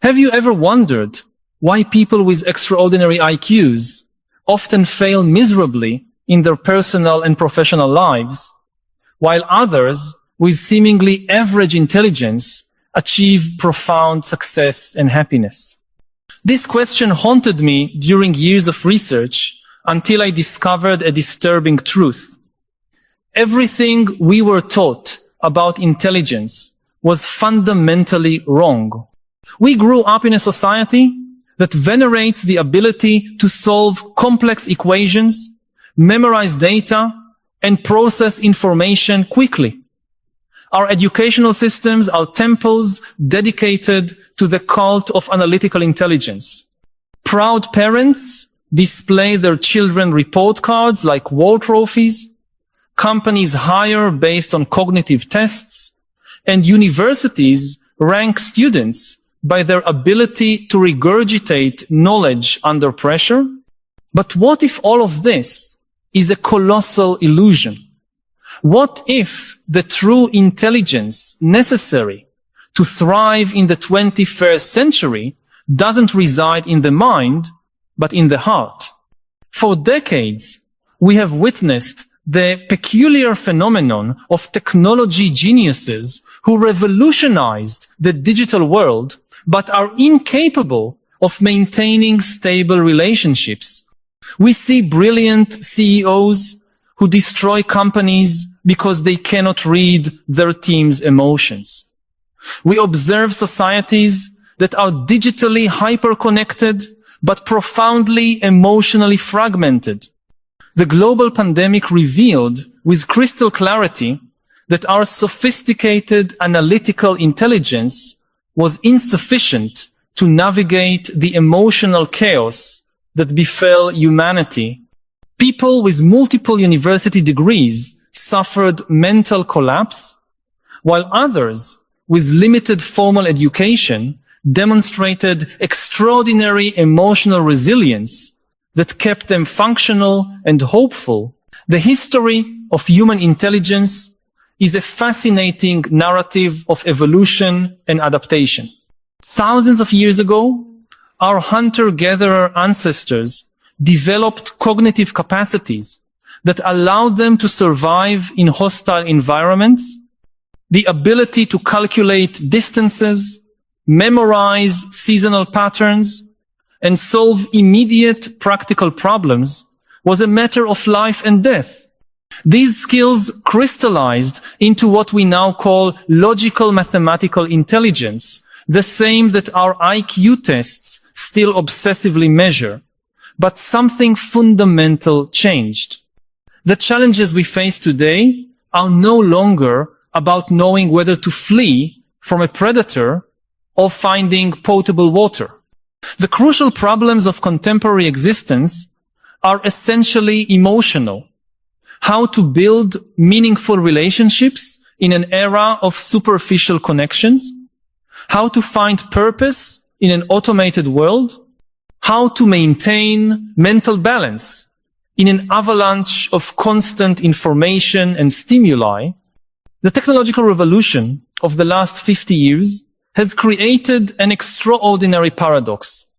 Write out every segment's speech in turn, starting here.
Have you ever wondered why people with extraordinary IQs often fail miserably in their personal and professional lives, while others with seemingly average intelligence achieve profound success and happiness? This question haunted me during years of research until I discovered a disturbing truth. Everything we were taught about intelligence was fundamentally wrong. We grew up in a society that venerates the ability to solve complex equations, memorize data, and process information quickly. Our educational systems are temples dedicated to the cult of analytical intelligence. Proud parents display their children report cards like war trophies. Companies hire based on cognitive tests, and universities rank students by their ability to regurgitate knowledge under pressure. But what if all of this is a colossal illusion? What if the true intelligence necessary to thrive in the 21st century doesn't reside in the mind, but in the heart? For decades, we have witnessed the peculiar phenomenon of technology geniuses who revolutionized the digital world, but are incapable of maintaining stable relationships. We see brilliant CEOs who destroy companies because they cannot read their team's emotions. We observe societies that are digitally hyper-connected, but profoundly emotionally fragmented. The global pandemic revealed with crystal clarity that our sophisticated analytical intelligence was insufficient to navigate the emotional chaos that befell humanity. People with multiple university degrees suffered mental collapse, while others with limited formal education demonstrated extraordinary emotional resilience that kept them functional and hopeful. The history of human intelligence is a fascinating narrative of evolution and adaptation. Thousands of years ago, our hunter-gatherer ancestors developed cognitive capacities that allowed them to survive in hostile environments. The ability to calculate distances, memorize seasonal patterns, and solve immediate practical problems was a matter of life and death. These skills crystallized into what we now call logical mathematical intelligence, the same that our IQ tests still obsessively measure. But something fundamental changed. The challenges we face today are no longer about knowing whether to flee from a predator or finding potable water. The crucial problems of contemporary existence are essentially emotional. How to build meaningful relationships in an era of superficial connections, how to find purpose in an automated world, how to maintain mental balance in an avalanche of constant information and stimuli. The technological revolution of the last 50 years has created an extraordinary paradox.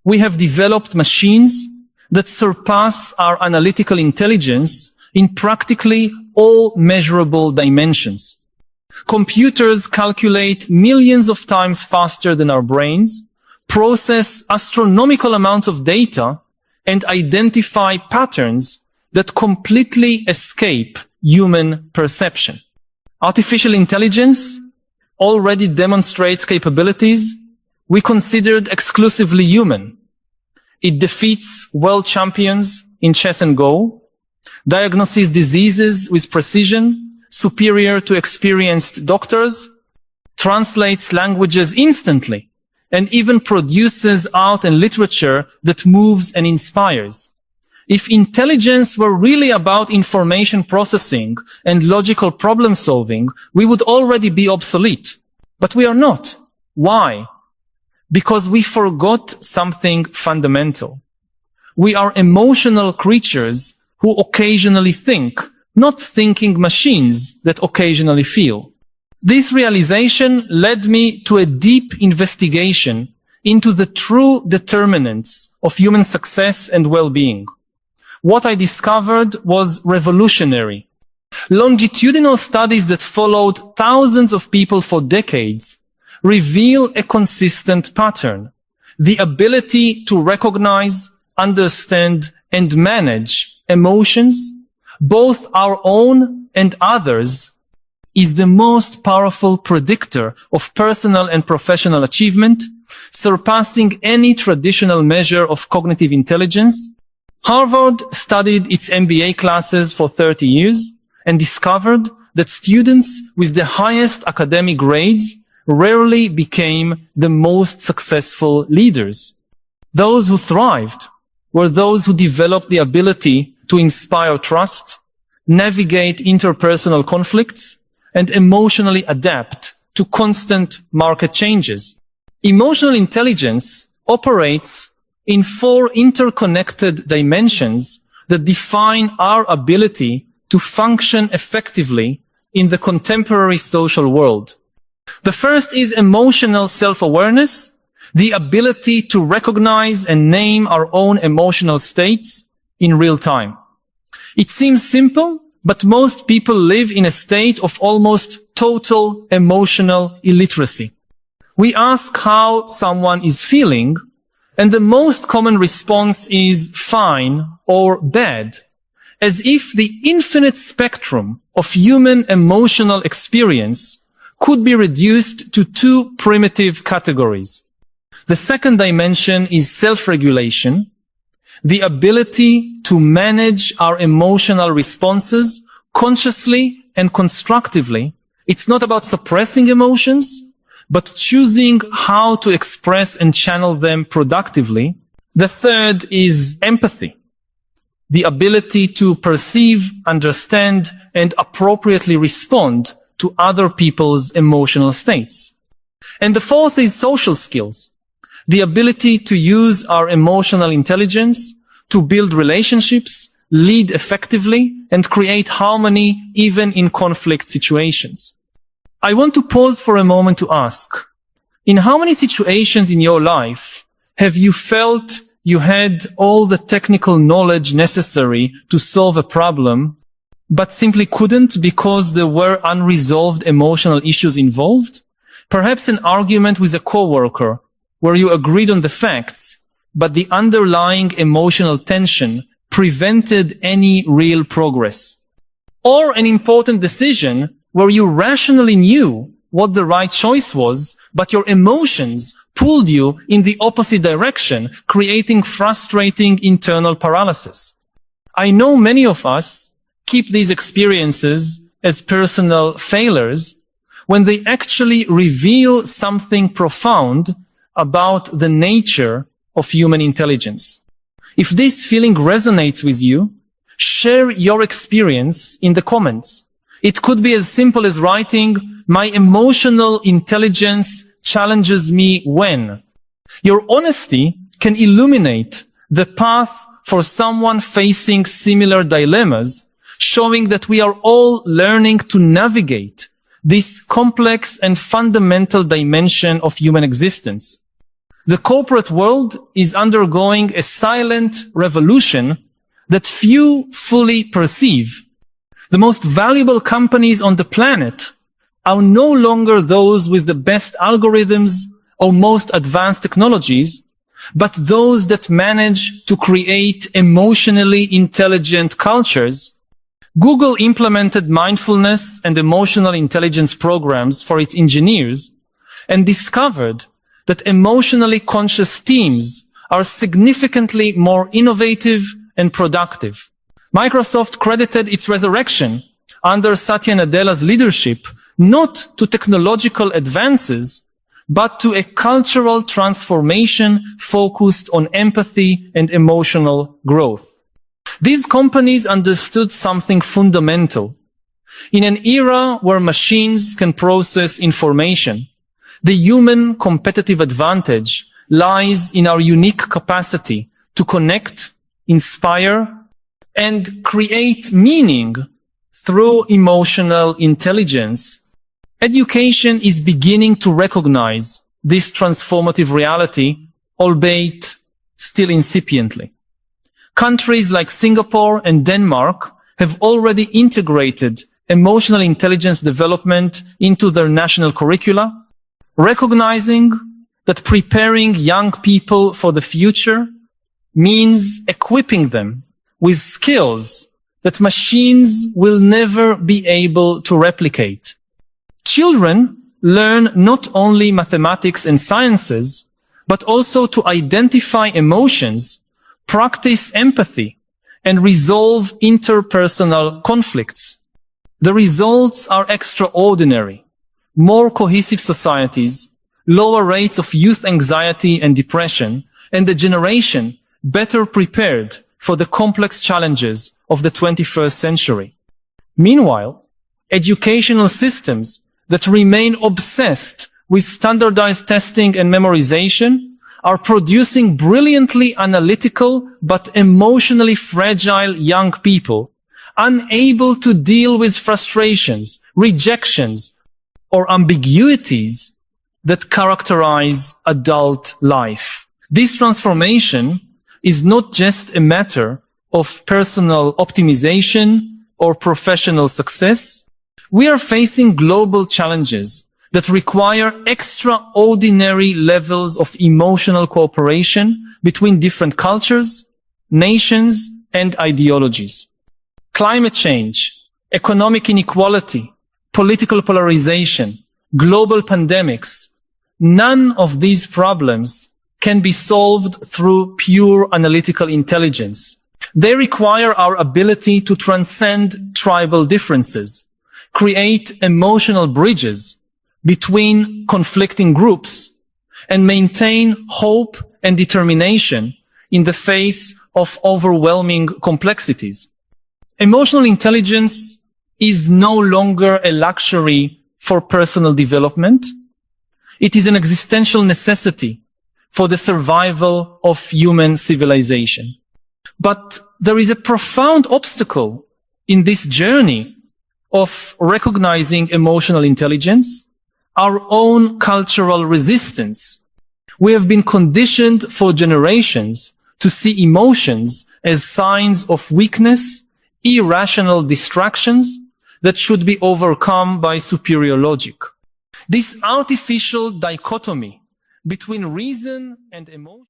We have developed machines that surpass our analytical intelligence in practically all measurable dimensions. Computers calculate millions of times faster than our brains, process astronomical amounts of data, and identify patterns that completely escape human perception. Artificial intelligence already demonstrates capabilities we considered exclusively human. It defeats world champions in chess and Go, diagnoses diseases with precision superior to experienced doctors, translates languages instantly, and even produces art and literature that moves and inspires. If intelligence were really about information processing and logical problem solving, we would already be obsolete. But we are not. Why? Because we forgot something fundamental. We are emotional creatures who occasionally think, not thinking machines that occasionally feel. This realization led me to a deep investigation into the true determinants of human success and well-being. What I discovered was revolutionary. Longitudinal studies that followed thousands of people for decades reveal a consistent pattern. The ability to recognize, understand, and manage emotions, both our own and others, is the most powerful predictor of personal and professional achievement, surpassing any traditional measure of cognitive intelligence. Harvard studied its MBA classes for 30 years and discovered that students with the highest academic grades rarely became the most successful leaders. Those who thrived were those who developed the ability to inspire trust, navigate interpersonal conflicts, and emotionally adapt to constant market changes. Emotional intelligence operates in 4 interconnected dimensions that define our ability to function effectively in the contemporary social world. The first is emotional self-awareness, the ability to recognize and name our own emotional states in real time. It seems simple, but most people live in a state of almost total emotional illiteracy. We ask how someone is feeling, and the most common response is fine or bad, as if the infinite spectrum of human emotional experience could be reduced to 2 primitive categories. The second dimension is self-regulation, the ability to manage our emotional responses consciously and constructively. It's not about suppressing emotions, but choosing how to express and channel them productively. The third is empathy, the ability to perceive, understand, and appropriately respond to other people's emotional states. And the fourth is social skills, the ability to use our emotional intelligence to build relationships, lead effectively, and create harmony even in conflict situations. I want to pause for a moment to ask, in how many situations in your life have you felt you had all the technical knowledge necessary to solve a problem, but simply couldn't because there were unresolved emotional issues involved? Perhaps an argument with a coworker where you agreed on the facts, but the underlying emotional tension prevented any real progress. Or an important decision where you rationally knew what the right choice was, but your emotions pulled you in the opposite direction, creating frustrating internal paralysis. I know many of us keep these experiences as personal failures when they actually reveal something profound about the nature of human intelligence. If this feeling resonates with you, share your experience in the comments. It could be as simple as writing, "My emotional intelligence challenges me when." Your honesty can illuminate the path for someone facing similar dilemmas, showing that we are all learning to navigate this complex and fundamental dimension of human existence. The corporate world is undergoing a silent revolution that few fully perceive. The most valuable companies on the planet are no longer those with the best algorithms or most advanced technologies, but those that manage to create emotionally intelligent cultures. Google implemented mindfulness and emotional intelligence programs for its engineers and discovered that emotionally conscious teams are significantly more innovative and productive. Microsoft credited its resurrection under Satya Nadella's leadership not to technological advances, but to a cultural transformation focused on empathy and emotional growth. These companies understood something fundamental. In an era where machines can process information, the human competitive advantage lies in our unique capacity to connect, inspire, and create meaning through emotional intelligence. Education is beginning to recognize this transformative reality, albeit still incipiently. Countries like Singapore and Denmark have already integrated emotional intelligence development into their national curricula, recognizing that preparing young people for the future means equipping them with skills that machines will never be able to replicate. Children learn not only mathematics and sciences, but also to identify emotions, practice empathy, and resolve interpersonal conflicts. The results are extraordinary. More cohesive societies, lower rates of youth anxiety and depression, and a generation better prepared for the complex challenges of the 21st century. Meanwhile, educational systems that remain obsessed with standardized testing and memorization are producing brilliantly analytical but emotionally fragile young people, unable to deal with frustrations, rejections, or ambiguities that characterize adult life. This transformation is not just a matter of personal optimization or professional success. We are facing global challenges that require extraordinary levels of emotional cooperation between different cultures, nations, and ideologies. Climate change, economic inequality, political polarization, global pandemics, none of these problems can be solved through pure analytical intelligence. They require our ability to transcend tribal differences, create emotional bridges between conflicting groups, and maintain hope and determination in the face of overwhelming complexities. Emotional intelligence is no longer a luxury for personal development. It is an existential necessity for the survival of human civilization. But there is a profound obstacle in this journey of recognizing emotional intelligence, our own cultural resistance. We have been conditioned for generations to see emotions as signs of weakness, irrational distractions that should be overcome by superior logic. This artificial dichotomy between reason and emotion